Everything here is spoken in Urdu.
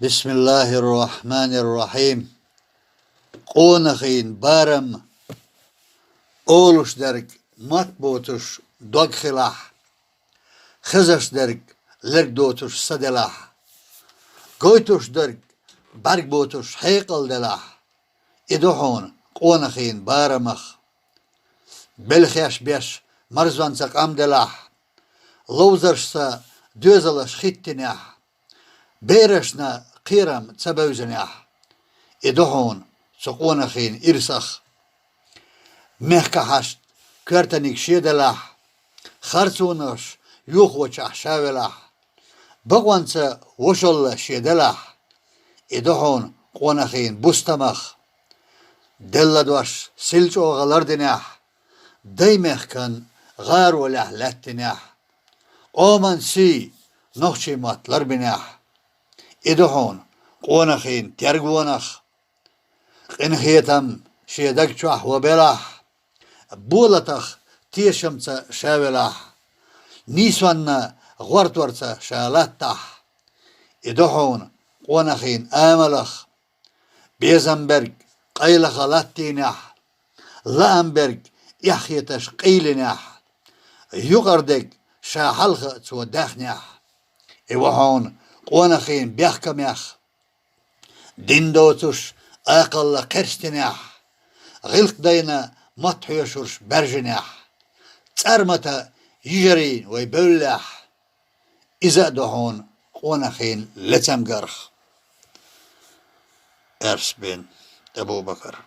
بسم الله الرحمن الرحيم. قونخين بارم أولش درك مطبوتش دوغ خلاح خزش درك لرك دوتش سدلاح قويتش درك برق بوتش حيقل دلاح إدوحون قونخين بارمخ بلخيش بيش مرزوانسك أم دلاح لوزرشسا دوزلش خيتنيح بيرشنا قيرم تسبوزنيح إدوحون سقونخين إرسخ مهكحشت كرتنيك شيدلاح خرسونش يوخوش أحشاولاح بغوانسا وشل شيدلاح إدوحون قونخين بوستمخ دلدوش سلچو غلردنيح ديمخ كان غار ولاح لاتنيح اومن سي نخشي ماتلر بنيح إدوحون قونخين ترغونخ قنخيتم شيدك چوح وبلاح بولتخ تيشمца شاولاح نيسوانا غورتورца شالاتح إدوحون قونخين آملخ بيزنبرگ قيلخ لاتينح لامبرگ يحيتش قيلنح يقردك شاحلخ تودخنح إوحون قونخين بيحكميخ ديندوتش أقل قرستنح غلق دينا مطحيشرش برجنح تسرمتا يجرين ويبولح إذا دهون قونخين لتمقرخ أرس بن أبو بكر.